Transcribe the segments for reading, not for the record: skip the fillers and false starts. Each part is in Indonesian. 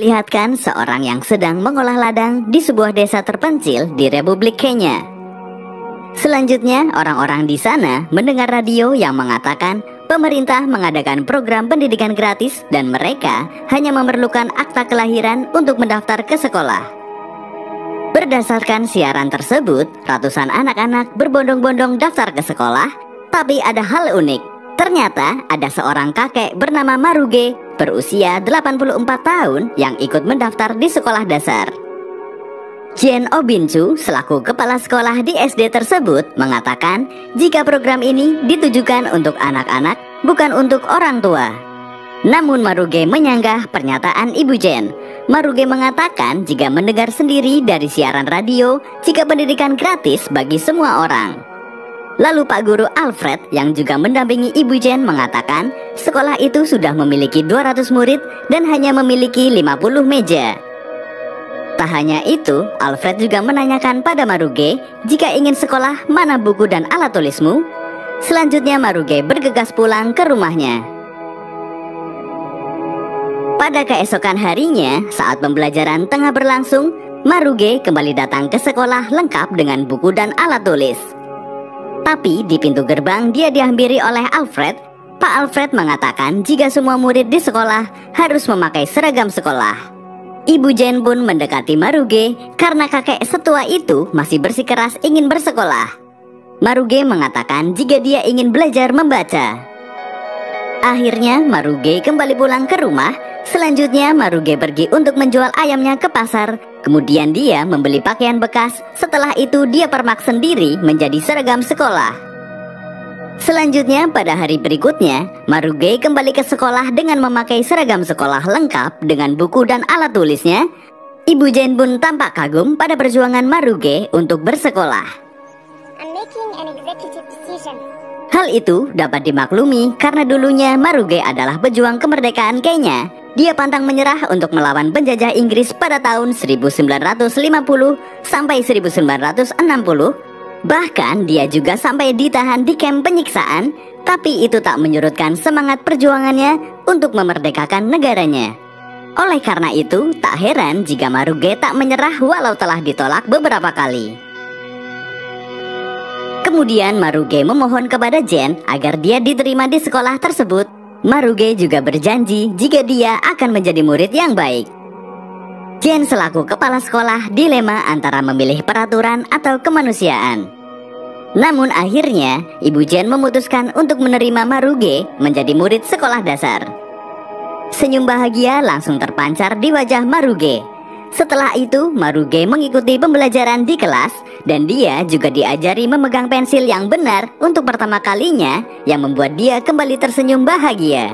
Lihatkan seorang yang sedang mengolah ladang di sebuah desa terpencil di Republik Kenya. Selanjutnya, orang-orang di sana mendengar radio yang mengatakan pemerintah mengadakan program pendidikan gratis dan mereka hanya memerlukan akta kelahiran untuk mendaftar ke sekolah. Berdasarkan siaran tersebut, ratusan anak-anak berbondong-bondong daftar ke sekolah, tapi ada hal unik. Ternyata ada seorang kakek bernama Maruge berusia 84 tahun yang ikut mendaftar di sekolah dasar. Jen Obinchu selaku kepala sekolah di SD tersebut mengatakan jika program ini ditujukan untuk anak-anak bukan untuk orang tua. Namun Maruge menyanggah pernyataan Ibu Jen. Maruge mengatakan jika mendengar sendiri dari siaran radio jika pendidikan gratis bagi semua orang. Lalu Pak Guru Alfred yang juga mendampingi Ibu Jen mengatakan sekolah itu sudah memiliki 200 murid dan hanya memiliki 50 meja. Tak hanya itu, Alfred juga menanyakan pada Maruge jika ingin sekolah mana buku dan alat tulismu. Selanjutnya Maruge bergegas pulang ke rumahnya. Pada keesokan harinya, saat pembelajaran tengah berlangsung, Maruge kembali datang ke sekolah lengkap dengan buku dan alat tulis. Tapi di pintu gerbang dia dihampiri oleh Alfred. Pak Alfred mengatakan jika semua murid di sekolah harus memakai seragam sekolah. Ibu Jen pun mendekati Maruge karena kakek setua itu masih bersikeras ingin bersekolah. Maruge mengatakan jika dia ingin belajar membaca. Akhirnya Maruge kembali pulang ke rumah. Selanjutnya Maruge pergi untuk menjual ayamnya ke pasar. Kemudian dia membeli pakaian bekas. Setelah itu dia permak sendiri menjadi seragam sekolah. Selanjutnya pada hari berikutnya Maruge kembali ke sekolah dengan memakai seragam sekolah lengkap dengan buku dan alat tulisnya. Ibu Jen pun tampak kagum pada perjuangan Maruge untuk bersekolah. I'm making an executive decision. Hal itu dapat dimaklumi karena dulunya Maruge adalah pejuang kemerdekaan Kenya. Dia pantang menyerah untuk melawan penjajah Inggris pada tahun 1950 sampai 1960. Bahkan dia juga sampai ditahan di kamp penyiksaan, tapi itu tak menyurutkan semangat perjuangannya untuk memerdekakan negaranya. Oleh karena itu, tak heran jika Maruge tak menyerah walau telah ditolak beberapa kali. Kemudian Maruge memohon kepada Jen agar dia diterima di sekolah tersebut. Maruge juga berjanji jika dia akan menjadi murid yang baik. Jen selaku kepala sekolah dilema antara memilih peraturan atau kemanusiaan. Namun akhirnya Ibu Jen memutuskan untuk menerima Maruge menjadi murid sekolah dasar. Senyum bahagia langsung terpancar di wajah Maruge. Setelah itu Maruge mengikuti pembelajaran di kelas dan dia juga diajari memegang pensil yang benar untuk pertama kalinya yang membuat dia kembali tersenyum bahagia.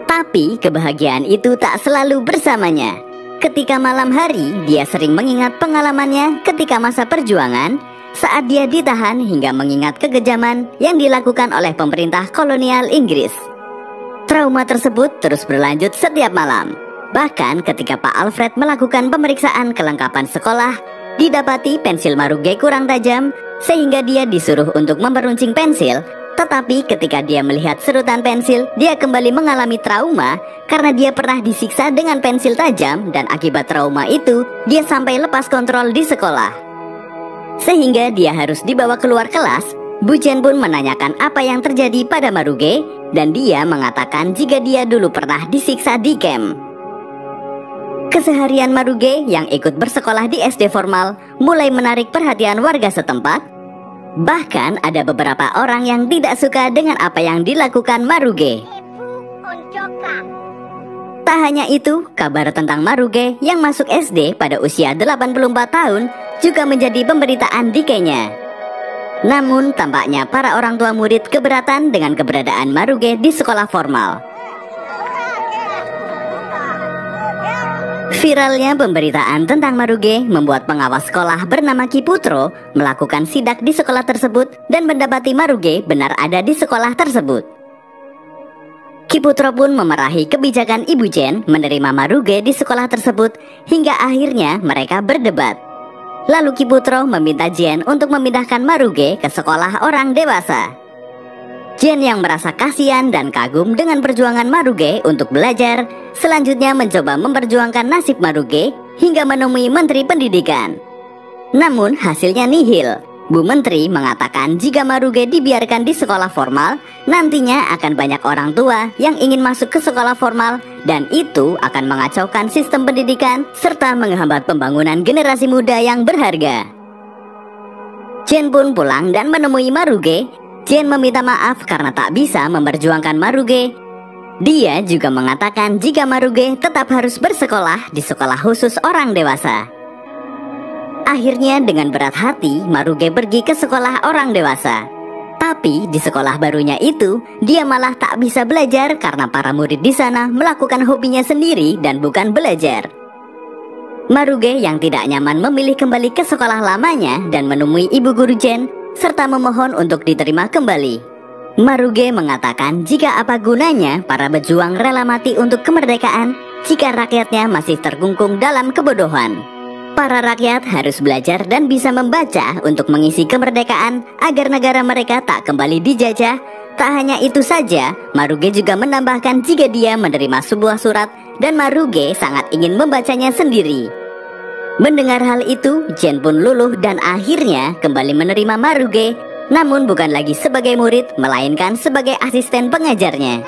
Tapi kebahagiaan itu tak selalu bersamanya. Ketika malam hari dia sering mengingat pengalamannya ketika masa perjuangan saat dia ditahan hingga mengingat kekejaman yang dilakukan oleh pemerintah kolonial Inggris. Trauma tersebut terus berlanjut setiap malam. Bahkan ketika Pak Alfred melakukan pemeriksaan kelengkapan sekolah, didapati pensil Maruge kurang tajam sehingga dia disuruh untuk memeruncing pensil. Tetapi ketika dia melihat serutan pensil, dia kembali mengalami trauma karena dia pernah disiksa dengan pensil tajam dan akibat trauma itu, dia sampai lepas kontrol di sekolah. Sehingga dia harus dibawa keluar kelas. Bu Jen pun menanyakan apa yang terjadi pada Maruge dan dia mengatakan jika dia dulu pernah disiksa di camp. Keseharian Maruge yang ikut bersekolah di SD formal mulai menarik perhatian warga setempat. Bahkan ada beberapa orang yang tidak suka dengan apa yang dilakukan Maruge. Tak hanya itu, kabar tentang Maruge yang masuk SD pada usia 84 tahun juga menjadi pemberitaan di Kenya. Namun tampaknya para orang tua murid keberatan dengan keberadaan Maruge di sekolah formal. Viralnya pemberitaan tentang Maruge membuat pengawas sekolah bernama Kiputro melakukan sidak di sekolah tersebut dan mendapati Maruge benar ada di sekolah tersebut. Kiputro pun memarahi kebijakan Ibu Jen menerima Maruge di sekolah tersebut hingga akhirnya mereka berdebat. Lalu Kiputro meminta Jen untuk memindahkan Maruge ke sekolah orang dewasa. Jen yang merasa kasihan dan kagum dengan perjuangan Maruge untuk belajar, selanjutnya mencoba memperjuangkan nasib Maruge hingga menemui Menteri Pendidikan. Namun hasilnya nihil. Bu Menteri mengatakan jika Maruge dibiarkan di sekolah formal, nantinya akan banyak orang tua yang ingin masuk ke sekolah formal dan itu akan mengacaukan sistem pendidikan serta menghambat pembangunan generasi muda yang berharga. Jen pun pulang dan menemui Maruge. Jen meminta maaf karena tak bisa memperjuangkan Maruge. Dia juga mengatakan jika Maruge tetap harus bersekolah di sekolah khusus orang dewasa. Akhirnya dengan berat hati Maruge pergi ke sekolah orang dewasa. Tapi di sekolah barunya itu dia malah tak bisa belajar karena para murid di sana melakukan hobinya sendiri dan bukan belajar. Maruge yang tidak nyaman memilih kembali ke sekolah lamanya dan menemui ibu guru Jen serta memohon untuk diterima kembali. Maruge mengatakan jika apa gunanya para pejuang rela mati untuk kemerdekaan jika rakyatnya masih terkungkung dalam kebodohan. Para rakyat harus belajar dan bisa membaca untuk mengisi kemerdekaan agar negara mereka tak kembali dijajah. Tak hanya itu saja, Maruge juga menambahkan jika dia menerima sebuah surat dan Maruge sangat ingin membacanya sendiri. Mendengar hal itu, Jen pun luluh dan akhirnya kembali menerima Maruge, namun bukan lagi sebagai murid, melainkan sebagai asisten pengajarnya.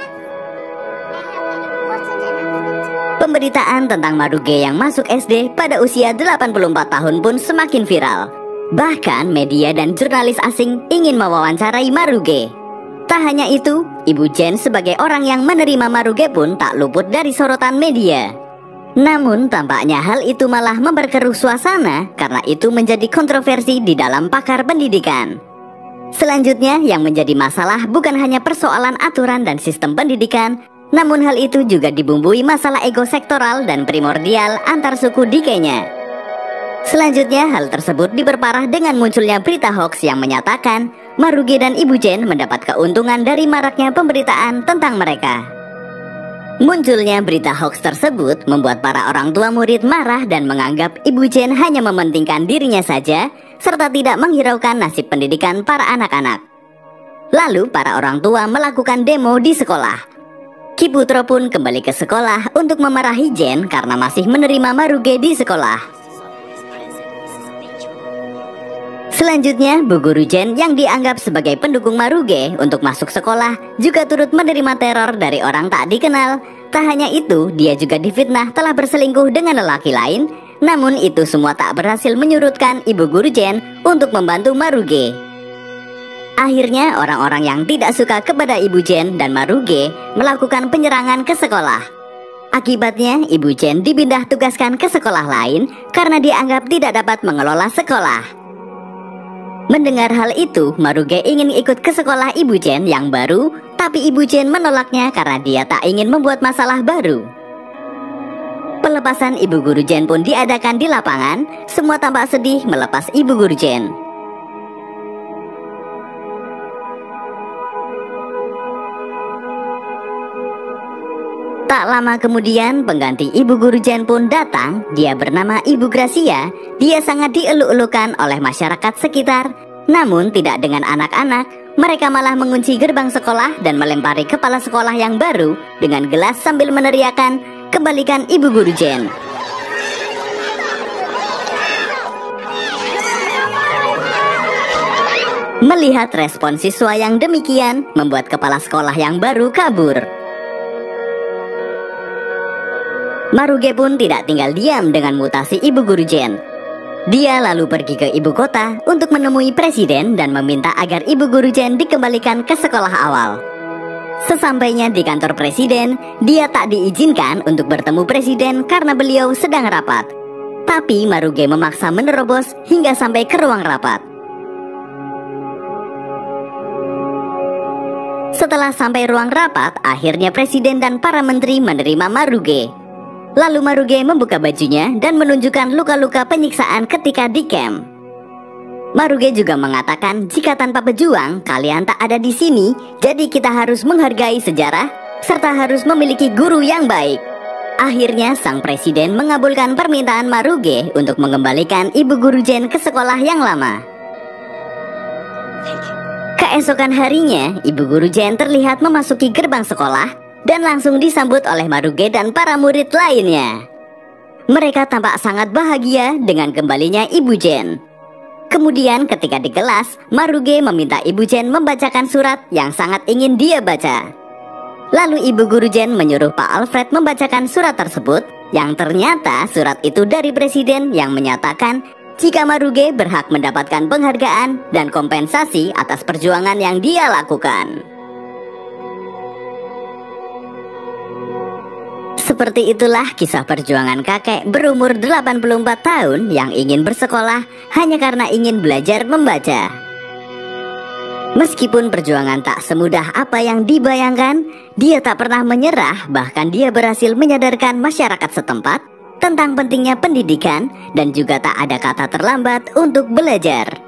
Pemberitaan tentang Maruge yang masuk SD pada usia 84 tahun pun semakin viral. Bahkan media dan jurnalis asing ingin mewawancarai Maruge. Tak hanya itu, Ibu Jen sebagai orang yang menerima Maruge pun tak luput dari sorotan media. Namun tampaknya hal itu malah memperkeruh suasana karena itu menjadi kontroversi di dalam pakar pendidikan. Selanjutnya yang menjadi masalah bukan hanya persoalan aturan dan sistem pendidikan, namun hal itu juga dibumbui masalah ego sektoral dan primordial antar suku di Kenya. Selanjutnya hal tersebut diperparah dengan munculnya berita hoax yang menyatakan Maruge dan Ibu Jen mendapat keuntungan dari maraknya pemberitaan tentang mereka. Munculnya berita hoax tersebut membuat para orang tua murid marah dan menganggap Ibu Jen hanya mementingkan dirinya saja serta tidak menghiraukan nasib pendidikan para anak-anak. Lalu para orang tua melakukan demo di sekolah. Ki Putro pun kembali ke sekolah untuk memarahi Jen karena masih menerima Maruge di sekolah. Selanjutnya, Bu Guru Jen yang dianggap sebagai pendukung Maruge untuk masuk sekolah juga turut menerima teror dari orang tak dikenal. Tak hanya itu, dia juga difitnah telah berselingkuh dengan lelaki lain. Namun itu semua tak berhasil menyurutkan Ibu Guru Jen untuk membantu Maruge. Akhirnya orang-orang yang tidak suka kepada Ibu Jen dan Maruge melakukan penyerangan ke sekolah. Akibatnya Ibu Jen dipindah tugaskan ke sekolah lain karena dianggap tidak dapat mengelola sekolah. Mendengar hal itu, Maruge ingin ikut ke sekolah Ibu Jen yang baru, tapi Ibu Jen menolaknya karena dia tak ingin membuat masalah baru. Pelepasan Ibu Guru Jen pun diadakan di lapangan. Semua tampak sedih melepas Ibu Guru Jen. Tak lama kemudian pengganti Ibu Guru Jen pun datang. Dia bernama Ibu Gracia. Dia sangat dieluk-elukan oleh masyarakat sekitar. Namun tidak dengan anak-anak. Mereka malah mengunci gerbang sekolah dan melempari kepala sekolah yang baru dengan gelas sambil meneriakan, "Kembalikan Ibu Guru Jen." Melihat respon siswa yang demikian, membuat kepala sekolah yang baru kabur. Maruge pun tidak tinggal diam dengan mutasi Ibu Guru Jen. Dia lalu pergi ke ibu kota untuk menemui presiden dan meminta agar Ibu Guru Jen dikembalikan ke sekolah awal. Sesampainya di kantor presiden, dia tak diizinkan untuk bertemu presiden karena beliau sedang rapat. Tapi Maruge memaksa menerobos hingga sampai ke ruang rapat. Setelah sampai ruang rapat, akhirnya presiden dan para menteri menerima Maruge. Lalu Maruge membuka bajunya dan menunjukkan luka-luka penyiksaan ketika di camp. Maruge juga mengatakan jika tanpa pejuang kalian tak ada di sini, jadi kita harus menghargai sejarah serta harus memiliki guru yang baik. Akhirnya sang presiden mengabulkan permintaan Maruge untuk mengembalikan Ibu Guru Jen ke sekolah yang lama. Keesokan harinya, Ibu Guru Jen terlihat memasuki gerbang sekolah dan langsung disambut oleh Maruge dan para murid lainnya. Mereka tampak sangat bahagia dengan kembalinya Ibu Jen. Kemudian ketika di kelas, Maruge meminta Ibu Jen membacakan surat yang sangat ingin dia baca. Lalu Ibu Guru Jen menyuruh Pak Alfred membacakan surat tersebut, yang ternyata surat itu dari Presiden yang menyatakan jika Maruge berhak mendapatkan penghargaan dan kompensasi atas perjuangan yang dia lakukan. Seperti itulah kisah perjuangan kakek berumur 84 tahun yang ingin bersekolah hanya karena ingin belajar membaca. Meskipun perjuangan tak semudah apa yang dibayangkan, dia tak pernah menyerah, bahkan dia berhasil menyadarkan masyarakat setempat tentang pentingnya pendidikan dan juga tak ada kata terlambat untuk belajar.